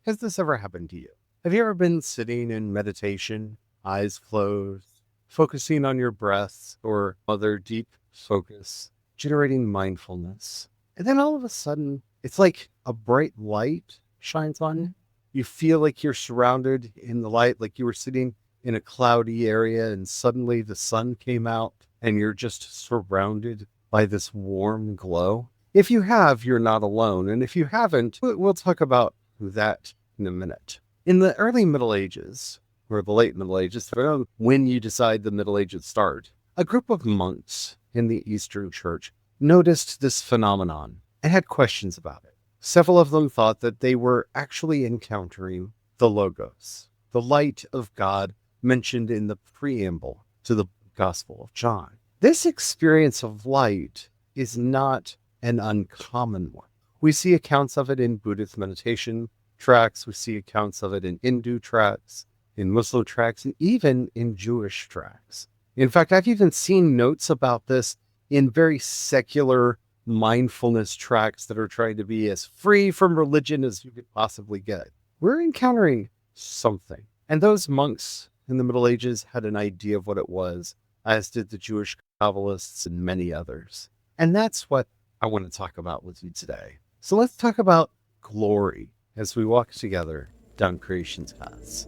Has this ever happened to you? Have you ever been sitting in meditation, eyes closed, focusing on your breath or other deep focus, generating mindfulness? And then all of a sudden, it's like a bright light shines on you. You feel like you're surrounded in the light, like you were sitting in a cloudy area and suddenly the sun came out and you're just surrounded by this warm glow. If you have, you're not alone. And if you haven't, we'll talk about that in a minute. In the early Middle Ages, or the late Middle Ages, when you decide the Middle Ages start, a group of monks in the Eastern Church noticed this phenomenon and had questions about it. Several of them thought that they were actually encountering the Logos, the light of God mentioned in the preamble to the Gospel of John. This experience of light is not an uncommon one. We see accounts of it in Buddhist meditation tracts. We see accounts of it in Hindu tracts, in Muslim tracts, and even in Jewish tracts. In fact, I've even seen notes about this in very secular mindfulness tracts that are trying to be as free from religion as you could possibly get. We're encountering something. And those monks in the Middle Ages had an idea of what it was, as did the Jewish Kabbalists and many others. And that's what I want to talk about with you today. So let's talk about glory as we walk together down Creation's paths.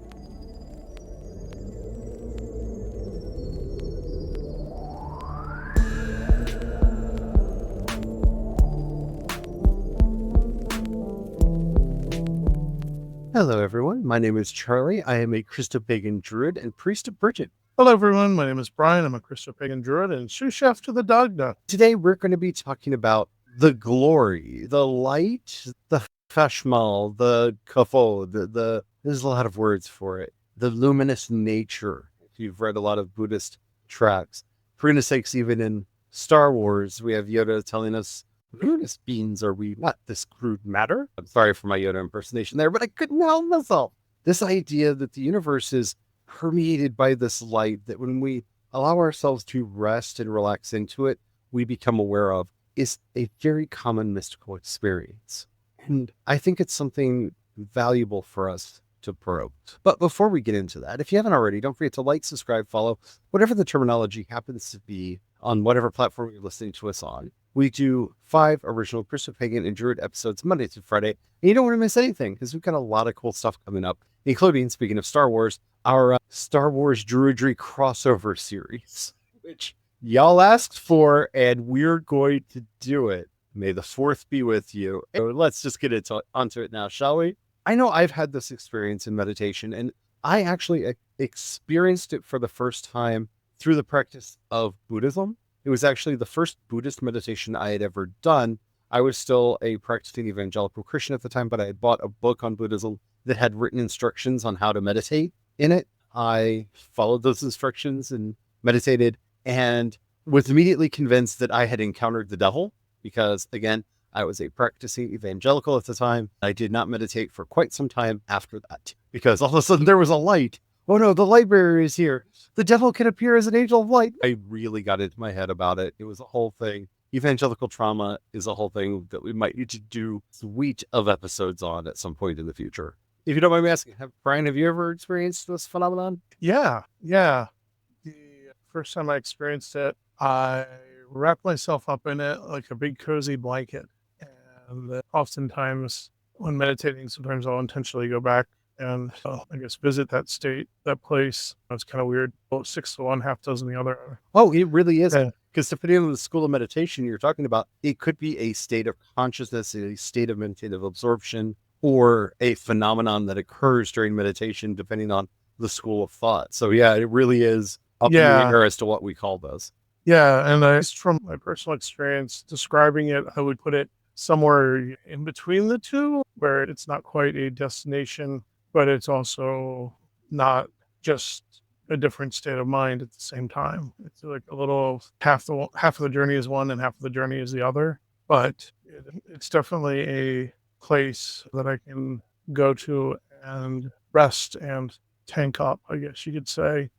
Hello, everyone. My name is Charlie. I am a Christopagan Druid and priest of Bridget. Hello, everyone. My name is Brian. I'm a Christopagan Druid and sous chef to the Dogna. Today, we're going to be talking about the glory, the light, the chashmal, the kavod, there's a lot of words for it, the luminous nature. If you've read a lot of Buddhist tracts, for goodness sakes, even in Star Wars, we have Yoda telling us, luminous beings are we, not this crude matter. I'm sorry for my Yoda impersonation there, but I couldn't help myself. This idea that the universe is permeated by this light, that when we allow ourselves to rest and relax into it, we become aware of, is a very common mystical experience. And I think it's something valuable for us to probe. But before we get into that, if you haven't already, don't forget to like, subscribe, follow, whatever the terminology happens to be on whatever platform you're listening to us on. We do 5 original Christopagan and Druid episodes Monday through Friday. And you don't want to miss anything because we've got a lot of cool stuff coming up, including, speaking of Star Wars, our Star Wars Druidry crossover series, which y'all asked for, and we're going to do it. May the 4th be with you. So let's just get onto it now, shall we? I know I've had this experience in meditation, and I actually experienced it for the first time through the practice of Buddhism. It was actually the first Buddhist meditation I had ever done. I was still a practicing evangelical Christian at the time, but I had bought a book on Buddhism that had written instructions on how to meditate in it. I followed those instructions and meditated and was immediately convinced that I had encountered the devil because, again, I was a practicing evangelical at the time. I did not meditate for quite some time after that because all of a sudden there was a light. Oh no, the light bearer is here. The devil can appear as an angel of light. I really got into my head about it. It was a whole thing. Evangelical trauma is a whole thing that we might need to do a suite of episodes on at some point in the future. If you don't mind me asking, Brian, have you ever experienced this phenomenon? Yeah. The first time I experienced it, I wrapped myself up in it like a big cozy blanket. And oftentimes when meditating, sometimes I'll intentionally go back and I guess visit that state, that place. It's kind of weird. 6 to 1, half dozen the other. Oh, it really is. Yeah. Because depending on the school of meditation you're talking about, it could be a state of consciousness, a state of meditative absorption, or a phenomenon that occurs during meditation, depending on the school of thought. So yeah, it really is up in the air as to what we call those. Yeah, and from my personal experience describing it, I would put it somewhere in between the two, where it's not quite a destination, but it's also not just a different state of mind at the same time. It's like a little half of the journey is one and half of the journey is the other, but it's definitely a place that I can go to and rest and tank up, I guess you could say.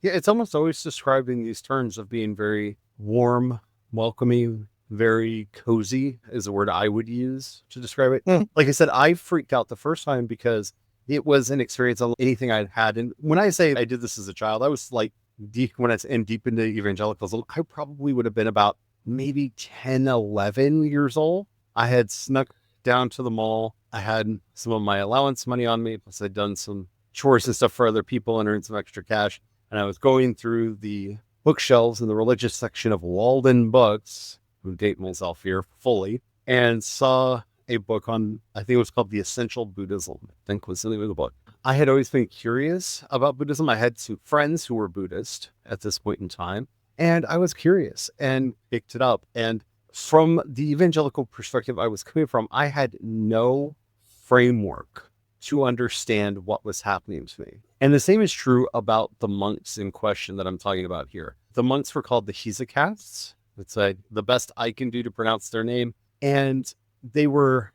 Yeah, it's almost always described in these terms of being very warm, welcoming, very cozy is a word I would use to describe it. Mm. Like I said, I freaked out the first time because it was an experience unlike anything I'd had. And when I say I did this as a child, I was like when I was in deep into evangelicals, I probably would have been about maybe 10, 11 years old. I had snuck down to the mall. I had some of my allowance money on me, plus I'd done some chores and stuff for other people and earned some extra cash. And I was going through the bookshelves in the religious section of Walden Books, who date myself here fully, and saw a book on, I think it was called The Essential Buddhism, I think was the name of the book. I had always been curious about Buddhism. I had some friends who were Buddhist at this point in time, and I was curious and picked it up. And from the evangelical perspective I was coming from, I had no framework to understand what was happening to me. And the same is true about the monks in question that I'm talking about here. The monks were called the Hesychasts. It's the best I can do to pronounce their name. And they would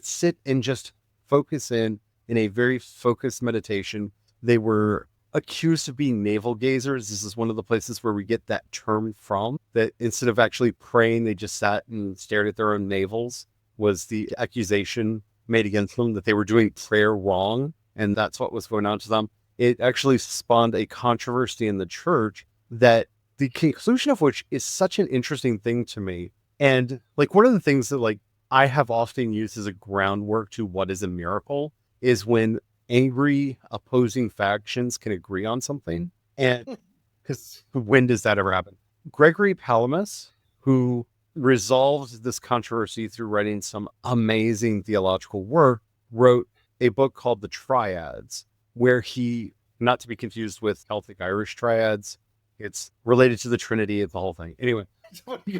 sit and just focus in a very focused meditation. They were accused of being navel gazers. This is one of the places where we get that term from, that instead of actually praying, they just sat and stared at their own navels, was the accusation made against them, that they were doing prayer wrong. And that's what was going on to them. It actually spawned a controversy in the church, that the conclusion of which is such an interesting thing to me. And like one of the things that like I have often used as a groundwork to what is a miracle is when angry opposing factions can agree on something. And because when does that ever happen? Gregory Palamas, who resolved this controversy through writing some amazing theological work, wrote a book called The Triads, where he, not to be confused with Celtic Irish triads, it's related to the Trinity, it's the whole thing. Anyway,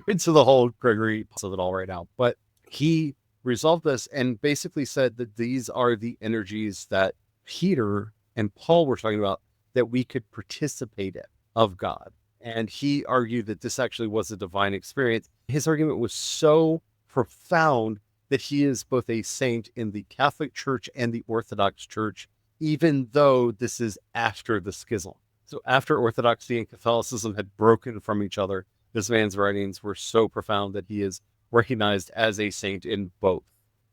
into the whole Gregory of it all right now. But he resolved this and basically said that these are the energies that Peter and Paul were talking about, that we could participate in of God. And he argued that this actually was a divine experience. His argument was so profound that he is both a saint in the Catholic Church and the Orthodox Church, even though this is after the schism. So after Orthodoxy and Catholicism had broken from each other, this man's writings were so profound that he is recognized as a saint in both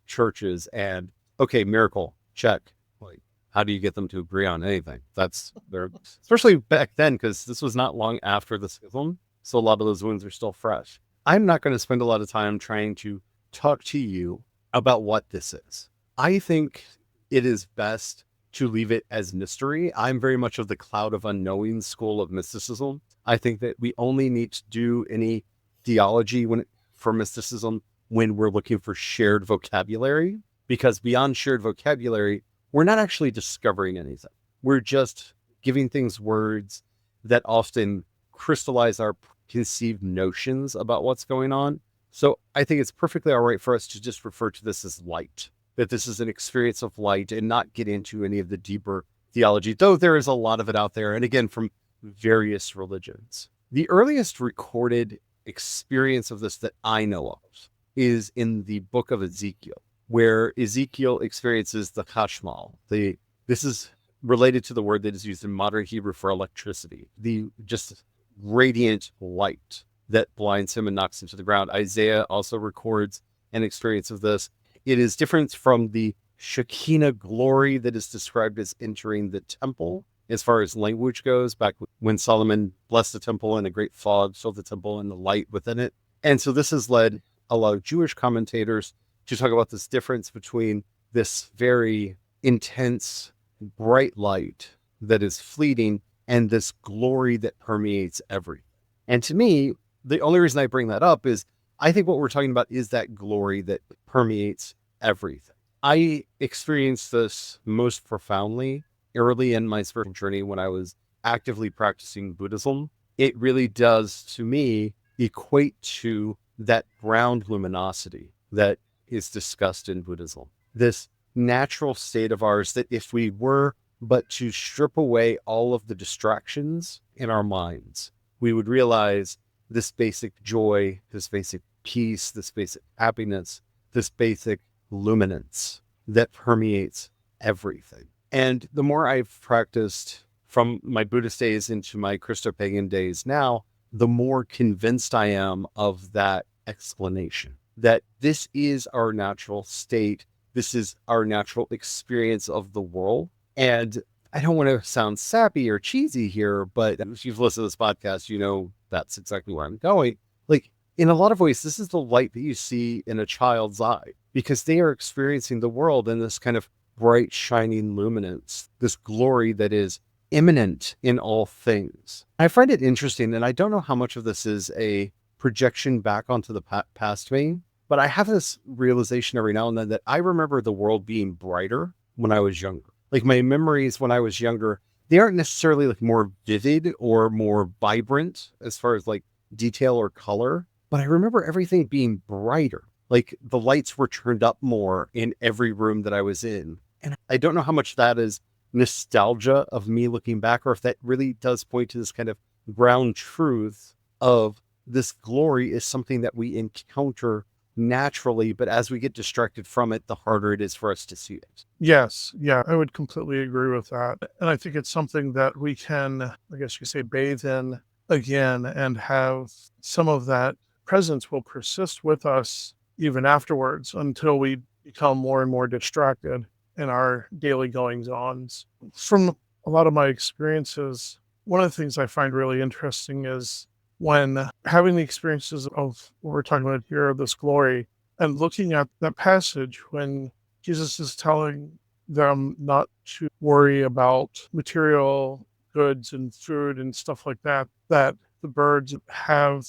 churches. And okay, miracle, check. Like, how do you get them to agree on anything? That's their, especially back then, because this was not long after the schism. So a lot of those wounds are still fresh. I'm not going to spend a lot of time trying to talk to you about what this is. I think it is best to leave it as mystery. I'm very much of the cloud of unknowing school of mysticism. I think that we only need to do any theology for mysticism when we're looking for shared vocabulary, because beyond shared vocabulary, we're not actually discovering anything. We're just giving things words that often crystallize our conceived notions about what's going on. So I think it's perfectly all right for us to just refer to this as light, that this is an experience of light, and not get into any of the deeper theology, though there is a lot of it out there. And again, from various religions. The earliest recorded experience of this that I know of is in the book of Ezekiel, where Ezekiel experiences the chashmal. This is related to the word that is used in modern Hebrew for electricity, the just radiant light that blinds him and knocks him to the ground. Isaiah also records an experience of this. It is different from the Shekinah glory that is described as entering the temple as far as language goes, back when Solomon blessed the temple and a great fog filled the temple and the light within it. And so this has led a lot of Jewish commentators to talk about this difference between this very intense, bright light that is fleeting and this glory that permeates everything. And to me, the only reason I bring that up is I think what we're talking about is that glory that permeates everything. I experienced this most profoundly early in my spiritual journey when I was actively practicing Buddhism. It really does, to me, equate to that ground luminosity that is discussed in Buddhism. This natural state of ours that if we were but to strip away all of the distractions in our minds, we would realize this basic joy, this basic peace, this basic happiness, this basic luminance that permeates everything. And the more I've practiced from my Buddhist days into my Christopagan days now, the more convinced I am of that explanation, that this is our natural state. This is our natural experience of the world. And I don't want to sound sappy or cheesy here, but if you've listened to this podcast, you know that's exactly where I'm going. Like, in a lot of ways, this is the light that you see in a child's eye, because they are experiencing the world in this kind of bright, shining luminance, this glory that is immanent in all things. I find it interesting, and I don't know how much of this is a projection back onto the past me, but I have this realization every now and then that I remember the world being brighter when I was younger. Like, my memories when I was younger, they aren't necessarily like more vivid or more vibrant as far as like detail or color, but I remember everything being brighter. Like, the lights were turned up more in every room that I was in. And I don't know how much that is nostalgia of me looking back, or if that really does point to this kind of ground truth of this glory is something that we encounter naturally, but as we get distracted from it, the harder it is for us to see it. Yes. Yeah, I would completely agree with that. And I think it's something that we can, I guess you could say, bathe in again, and have some of that presence will persist with us even afterwards until we become more and more distracted in our daily goings-ons. From a lot of my experiences, one of the things I find really interesting is when having the experiences of what we're talking about here, this glory, and looking at that passage when Jesus is telling them not to worry about material goods and food and stuff like that, that the birds have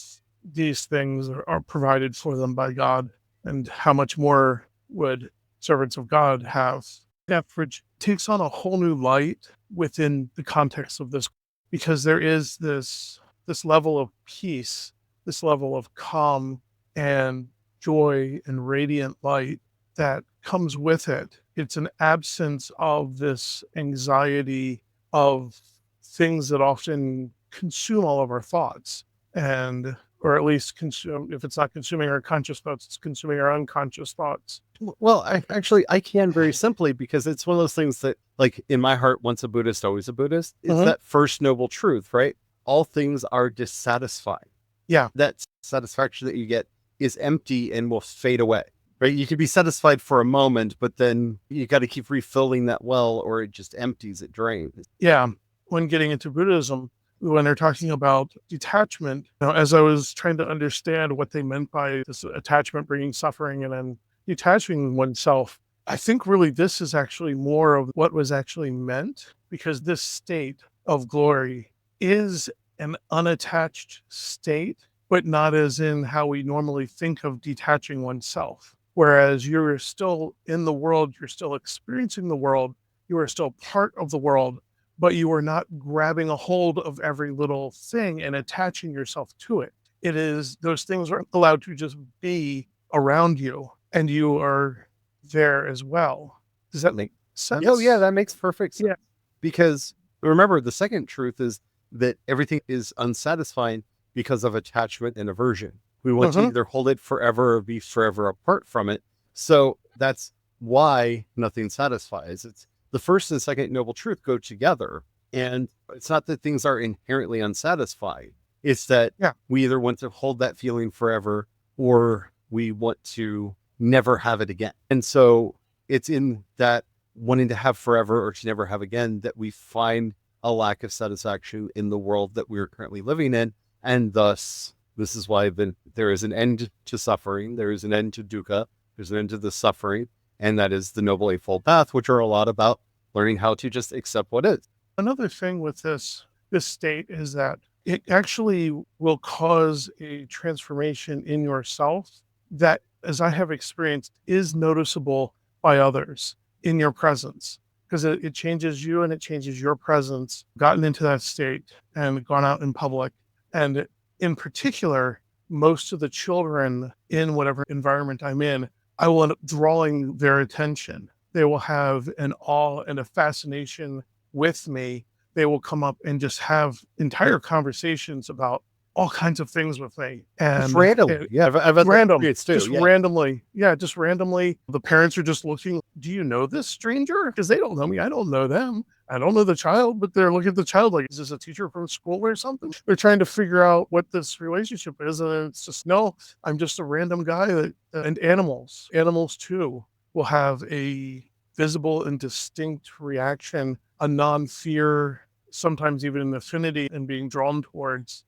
these things are provided for them by God, and how much more would servants of God have. That bridge takes on a whole new light within the context of this, because there is this level of peace, this level of calm and joy and radiant light that comes with it. It's an absence of this anxiety of things that often consume all of our thoughts, and or at least consume, if it's not consuming our conscious thoughts, it's consuming our unconscious thoughts. Well, I can very simply, because it's one of those things that, like, in my heart, once a Buddhist, always a Buddhist. It's that first noble truth, right? All things are dissatisfying. Yeah. That satisfaction that you get is empty and will fade away, right? You can be satisfied for a moment, but then you got to keep refilling that well, or it just empties, it drains. Yeah. When getting into Buddhism, when they're talking about detachment, as I was trying to understand what they meant by this attachment bringing suffering and then detaching oneself, I think really this is actually more of what was actually meant, because this state of glory is an unattached state, but not as in how we normally think of detaching oneself. Whereas you're still in the world, you're still experiencing the world, you are still part of the world, but you are not grabbing a hold of every little thing and attaching yourself to it. It is, those things are allowed to just be around you, and you are there as well. Does that make sense? Oh, yeah, that makes perfect sense. Yeah. Because remember, the second truth is that everything is unsatisfying because of attachment and aversion. We want to either hold it forever or be forever apart from it. So that's why nothing satisfies. It's the first and second noble truth go together. And it's not that things are inherently unsatisfying. It's that we either want to hold that feeling forever, or we want to never have it again. And so it's in that wanting to have forever or to never have again that we find a lack of satisfaction in the world that we're currently living in. And thus, this is why there is an end to suffering. There is an end to dukkha. There's an end to the suffering. And that is the Noble Eightfold Path, which are a lot about learning how to just accept what is. Another thing with this state is that it actually will cause a transformation in yourself that, as I have experienced, is noticeable by others in your presence, because it changes you and it changes your presence, gotten into that state and gone out in public. And in particular, most of the children in whatever environment I'm in, I will end up drawing their attention. They will have an awe and a fascination with me. They will come up and just have entire conversations about all kinds of things with me. Just And randomly. Yeah, I've had random, experience too. just Yeah. randomly. Yeah, just randomly. The parents are just looking, do you know this stranger? Because they don't know me. I don't know them. I don't know the child, but they're looking at the child like, is this a teacher from school or something? They're trying to figure out what this relationship is. And it's just, no, I'm just a random guy. And animals too will have a visible and distinct reaction, a non-fear, sometimes even an affinity in being drawn towards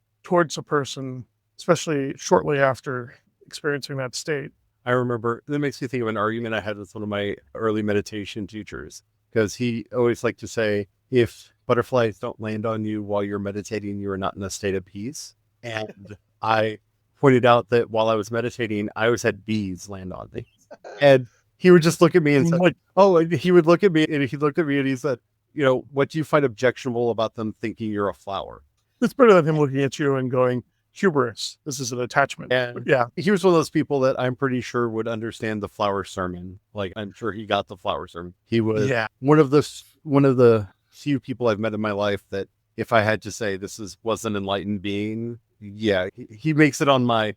a person, especially shortly after experiencing that state. I remember, that makes me think of an argument I had with one of my early meditation teachers, because he always liked to say, if butterflies don't land on you while you're meditating, you are not in a state of peace. And I pointed out that while I was meditating, I always had bees land on me. And he would just look at me and say, and he would look at me and he looked at me and he said, what do you find objectionable about them thinking you're a flower? It's better than him looking at you and going, hubris, this is an attachment. And yeah, he was one of those people that I'm pretty sure would understand the flower sermon. Like, I'm sure he got the flower sermon. He was one of the few people I've met in my life that if I had to say was an enlightened being, he makes it on my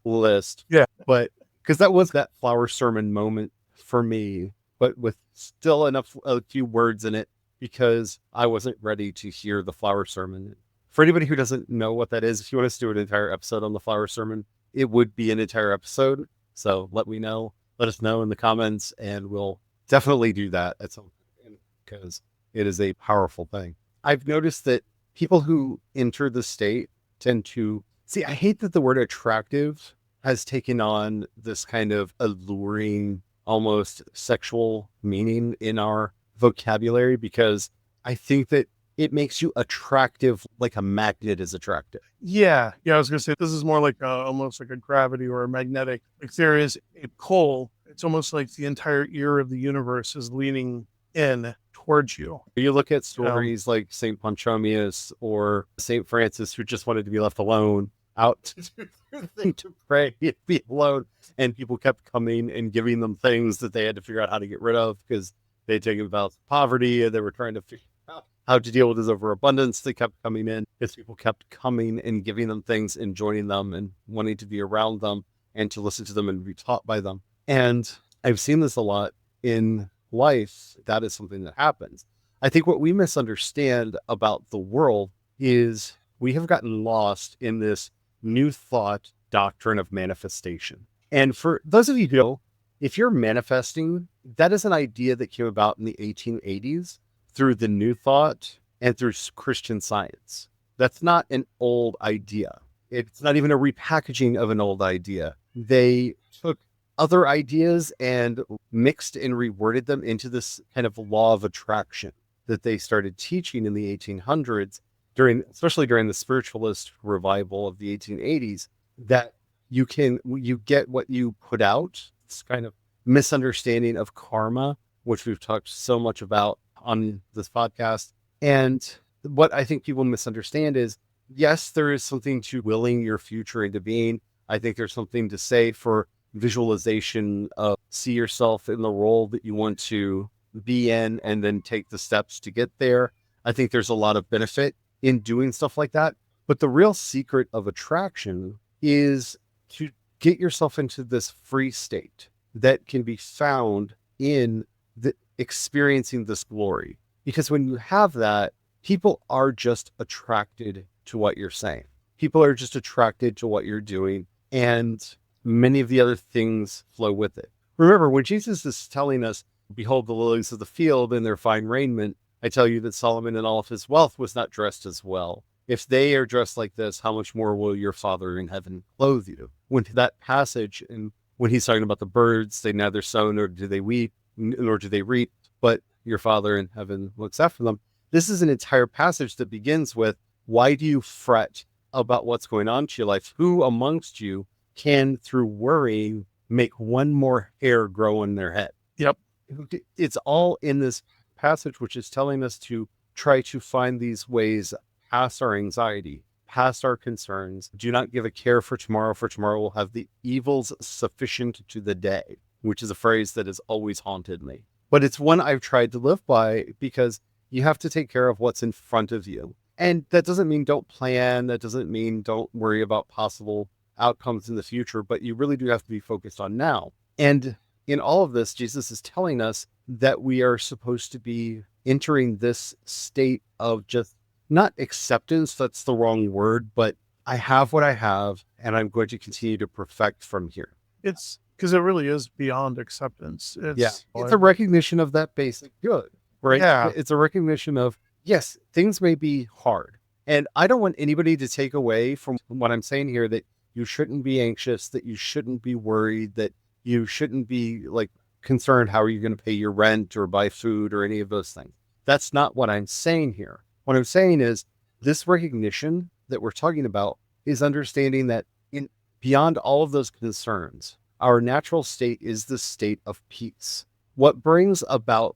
list. Yeah. But because that was that flower sermon moment for me, but with still a few words in it, because I wasn't ready to hear the flower sermon. For anybody who doesn't know what that is, if you want us to do an entire episode on the flower sermon, it would be an entire episode. So let us know in the comments, and we'll definitely do that at some point, because it is a powerful thing. I've noticed that people who enter the state tend to I hate that the word attractive has taken on this kind of alluring, almost sexual meaning in our vocabulary, because I think that it makes you attractive like a magnet is attractive. Yeah. I was going to say, this is more like almost like a gravity or a magnetic. If there is a pull, it's almost like the entire ear of the universe is leaning in towards you. You look at stories like St. Ponchomius or St. Francis, who just wanted to be left alone, out to do their thing, to pray and be alone. And people kept coming and giving them things that they had to figure out how to get rid of, because they had taken vows of poverty and they were trying to figure out how to deal with his overabundance. They kept coming in because people kept coming and giving them things and joining them and wanting to be around them and to listen to them and be taught by them. And I've seen this a lot in life. That is something that happens. I think what we misunderstand about the world is we have gotten lost in this new thought doctrine of manifestation. And for those of you who know, if you're manifesting, that is an idea that came about in the 1880s through the New Thought and through Christian Science. That's not an old idea. It's not even a repackaging of an old idea. They took other ideas and mixed and reworded them into this kind of law of attraction that they started teaching in the 1800s, especially during the spiritualist revival of the 1880s, that you get what you put out. This kind of misunderstanding of karma, which we've talked so much about on this podcast. And what I think people misunderstand is, yes, there is something to willing your future into being. I think there's something to say for visualization of see yourself in the role that you want to be in and then take the steps to get there. I think there's a lot of benefit in doing stuff like that. But the real secret of attraction is to get yourself into this free state that can be found in experiencing this glory. Because when you have that, people are just attracted to what you're saying. People are just attracted to what you're doing, and many of the other things flow with it. Remember, when Jesus is telling us, behold the lilies of the field in their fine raiment, I tell you that Solomon in all of his wealth was not dressed as well. If they are dressed like this, how much more will your Father in heaven clothe you? When that passage, and when he's talking about the birds, they neither sow nor do they weep, nor do they reap, but your Father in heaven looks after them. This is an entire passage that begins with, why do you fret about what's going on to your life? Who amongst you can, through worrying, make one more hair grow on their head? Yep. It's all in this passage, which is telling us to try to find these ways past our anxiety, past our concerns. Do not give a care for tomorrow will have the evils sufficient to the day, which is a phrase that has always haunted me. But it's one I've tried to live by, because you have to take care of what's in front of you. And that doesn't mean don't plan. That doesn't mean don't worry about possible outcomes in the future, but you really do have to be focused on now. And in all of this, Jesus is telling us that we are supposed to be entering this state of just not acceptance, that's the wrong word, but I have what I have, and I'm going to continue to perfect from here. It's because it really is beyond acceptance. It's a recognition of that basic good, right? Yeah. It's a recognition of, yes, things may be hard. And I don't want anybody to take away from what I'm saying here that you shouldn't be anxious, that you shouldn't be worried, that you shouldn't be like concerned how are you going to pay your rent or buy food or any of those things. That's not what I'm saying here. What I'm saying is this recognition that we're talking about is understanding that in beyond all of those concerns, our natural state is the state of peace. What brings about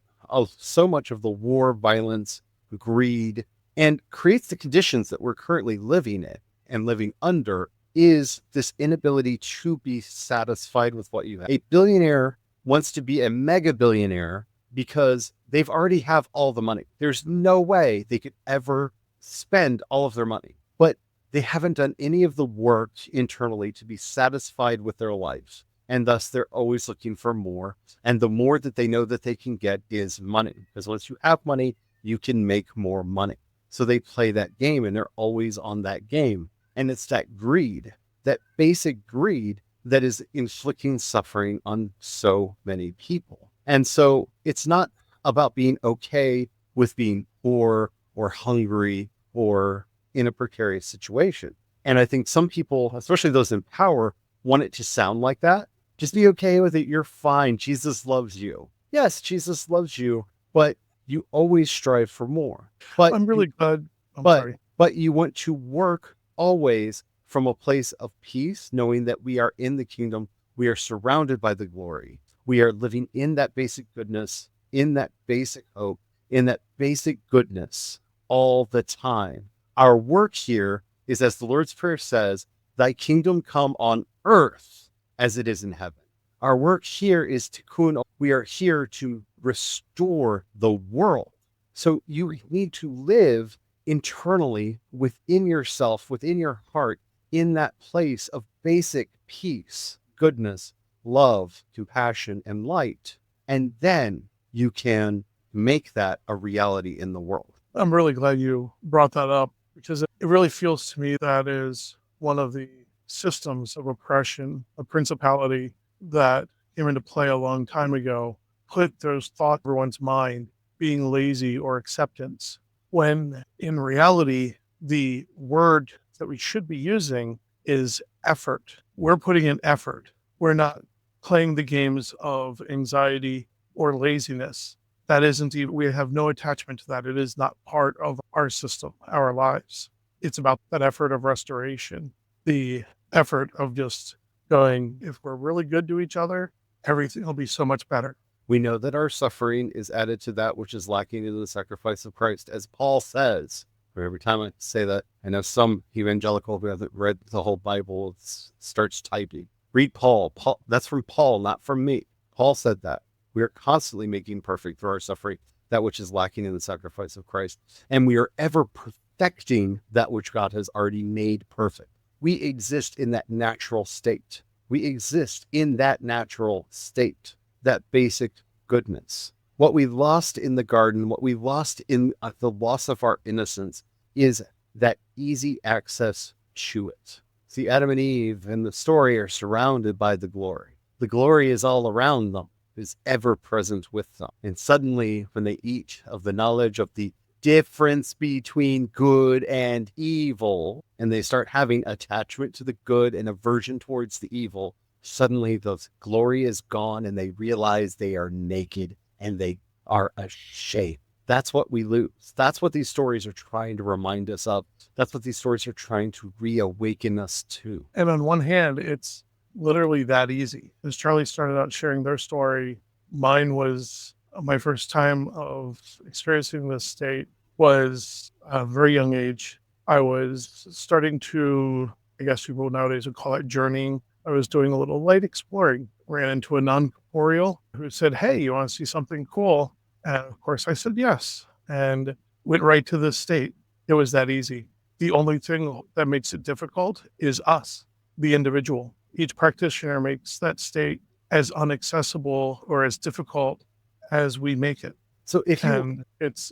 so much of the war, violence, greed, and creates the conditions that we're currently living in and living under is this inability to be satisfied with what you have. A billionaire wants to be a mega billionaire because they've already have all the money. There's no way they could ever spend all of their money, but they haven't done any of the work internally to be satisfied with their lives. And thus they're always looking for more. And the more that they know that they can get is money, because once you have money, you can make more money. So they play that game and they're always on that game. And it's that greed, that basic greed that is inflicting suffering on so many people. And so it's not about being okay with being poor or hungry or in a precarious situation. And I think some people, especially those in power, want it to sound like that. Just be okay with it. You're fine. Jesus loves you. Yes, Jesus loves you, but you always strive for more. But I'm really glad. But you want to work always from a place of peace, knowing that we are in the kingdom. We are surrounded by the glory. We are living in that basic goodness, in that basic hope, in that basic goodness all the time. Our work here is, as the Lord's Prayer says, thy kingdom come on earth as it is in heaven. Our work here is tikkun. We are here to restore the world. So you need to live internally within yourself, within your heart, in that place of basic peace, goodness, love, compassion, and light. And then you can make that a reality in the world. I'm really glad you brought that up, because it really feels to me that is one of the systems of oppression, a principality that came into play a long time ago, put those thoughts in everyone's mind, being lazy or acceptance, when in reality, the word that we should be using is effort. We're putting in effort. We're not playing the games of anxiety or laziness. That isn't even, we have no attachment to that. It is not part of our system, our lives. It's about that effort of restoration, the effort of just going, if we're really good to each other, everything will be so much better. We know that our suffering is added to that which is lacking in the sacrifice of Christ, as Paul says. For every time I say that, I know some evangelical who haven't read the whole Bible starts typing. Read Paul. That's from Paul, not from me. Paul said that. We are constantly making perfect through our suffering that which is lacking in the sacrifice of Christ. And we are ever perfecting that which God has already made perfect. We exist in that natural state. We exist in that natural state, that basic goodness. What we lost in the garden, what we lost in the loss of our innocence, is that easy access to it. See, Adam and Eve in the story are surrounded by the glory. The glory is all around them, is ever present with them. And suddenly, when they eat of the knowledge of the difference between good and evil, and they start having attachment to the good and aversion towards the evil, suddenly the glory is gone and they realize they are naked and they are ashamed. That's what we lose. That's what these stories are trying to remind us of. That's what these stories are trying to reawaken us to. And on one hand, it's literally that easy. As Charlie started out sharing their story, mine was my first time of experiencing this state was a very young age. I was starting to, I guess people nowadays would call it journeying. I was doing a little light exploring, ran into a non-corporeal who said, "Hey, you want to see something cool?" And of course I said yes, and went right to this state. it was that easy. The only thing that makes it difficult is us, the individual. Each practitioner makes that state as inaccessible or as difficult as we make it. So if you, And it's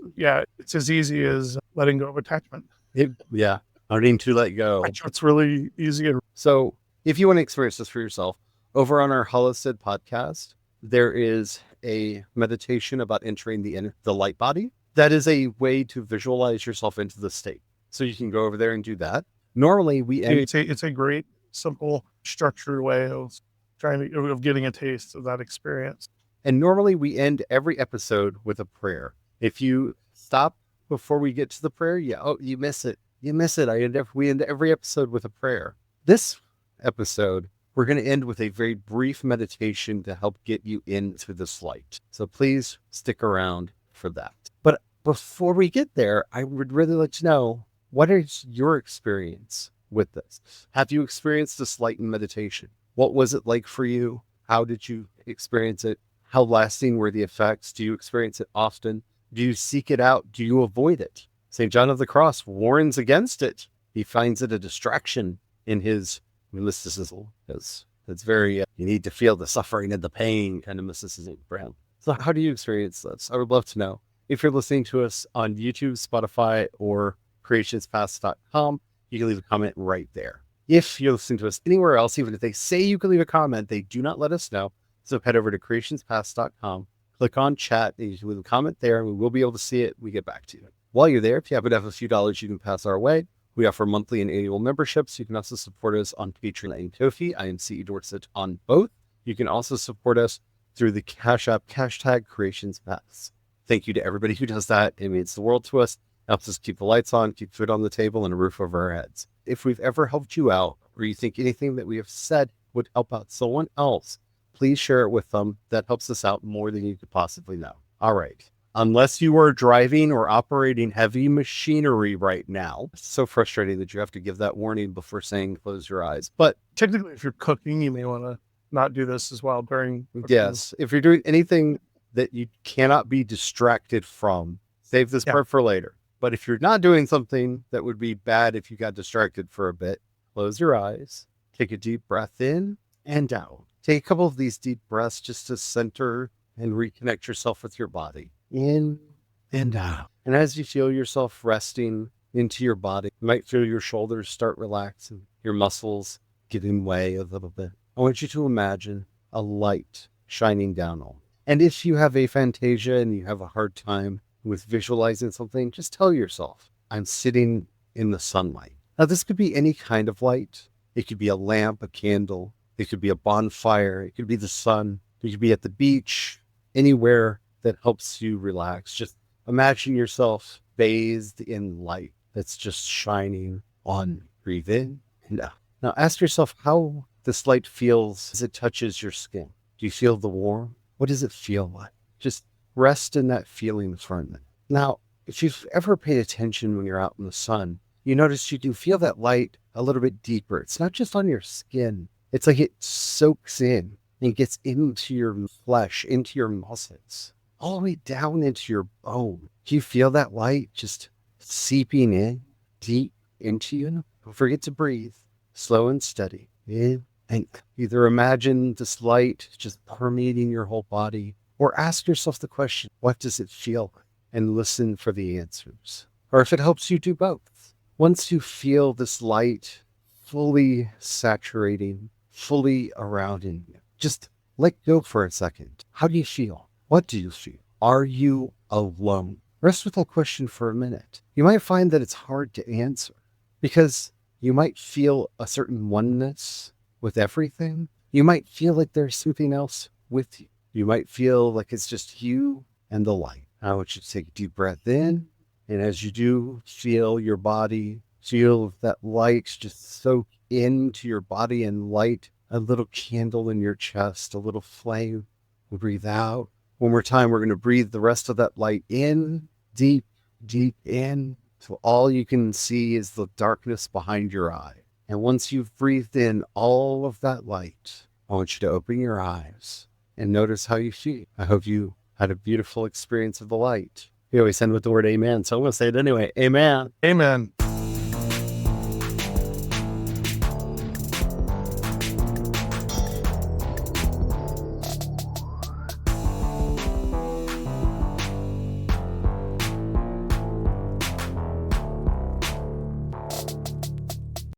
as easy as letting go of attachment. learning to let go. It's really easy. So if you want to experience this for yourself, over on our Holisted podcast, there is a meditation about entering the light body. That is a way to visualize yourself into the state. So you can go over there and do that. Normally we end. It's a great, simple, structured way of getting a taste of that experience. And normally we end every episode with a prayer. If you stop before we get to the prayer, you miss it. You miss it. We end every episode with a prayer. This episode, we're going to end with a very brief meditation to help get you into this light. So please stick around for that. But before we get there, I would really like to know, what is your experience with this? Have you experienced this light in meditation? What was it like for you? How did you experience it? How lasting were the effects? Do you experience it often? Do you seek it out? Do you avoid it? St. John of the Cross warns against it. He finds it a distraction in his mysticism, because it's very, you need to feel the suffering and the pain kind of mysticism for him. So how do you experience this? I would love to know. If you're listening to us on YouTube, Spotify, or CreationsPaths.com, you can leave a comment right there. If you're listening to us anywhere else, even if they say you can leave a comment, they do not let us know. So head over to CreationsPaths.com, click on chat, and you can leave a comment there, and we will be able to see it. We get back to you. While you're there, if you happen to have a few dollars you can pass our way, we offer monthly and annual memberships. You can also support us on Patreon and Ko-fi. I am CE Dorset on both. You can also support us through the Cash App hashtag CreationsPaths. Thank you to everybody who does that. It means the world to us. Helps us keep the lights on, keep food on the table, and a roof over our heads. If we've ever helped you out, or you think anything that we have said would help out someone else, please share it with them. That helps us out more than you could possibly know. All right. Unless you are driving or operating heavy machinery right now, it's so frustrating that you have to give that warning before saying close your eyes. But technically, if you're cooking, you may want to not do this as well during cooking. Yes, if you're doing anything that you cannot be distracted from, save this part for later. But if you're not doing something that would be bad if you got distracted for a bit, close your eyes, take a deep breath in and out. Take a couple of these deep breaths just to center and reconnect yourself with your body. In and out. And as you feel yourself resting into your body, you might feel your shoulders start relaxing, your muscles giving way a little bit. I want you to imagine a light shining down on you. And if you have aphantasia and you have a hard time with visualizing something, just tell yourself, I'm sitting in the sunlight. Now, this could be any kind of light. It could be a lamp, a candle. It could be a bonfire. It could be the sun. It could be at the beach, anywhere that helps you relax. Just imagine yourself bathed in light that's just shining on you. Breathe in and out. Now ask yourself how this light feels as it touches your skin. Do you feel the warmth? What does it feel like? Just rest in that feeling for a minute. Now, if you've ever paid attention when you're out in the sun, you notice you do feel that light a little bit deeper. It's not just on your skin. It's like it soaks in and gets into your flesh, into your muscles, all the way down into your bone. Do you feel that light just seeping in deep into you? Don't forget to breathe, slow and steady. In and either imagine this light just permeating your whole body, or ask yourself the question, what does it feel like? And listen for the answers. Or if it helps you, do both. Once you feel this light fully saturating, fully around in you, just let go for a second. How do you feel? What do you feel? Are you alone? Rest with that question for a minute. You might find that it's hard to answer because you might feel a certain oneness with everything. You might feel like there's something else with you. You might feel like it's just you and the light. I want you to take a deep breath in. And as you do, feel your body, feel that light just soak into your body and light a little candle in your chest, a little flame. We'll breathe out. One more time, we're going to breathe the rest of that light in, deep, deep in. So all you can see is the darkness behind your eye. And once you've breathed in all of that light, I want you to open your eyes and notice how you feel. I hope you had a beautiful experience of the light. We always end with the word amen. So I'm going to say it anyway. Amen. Amen.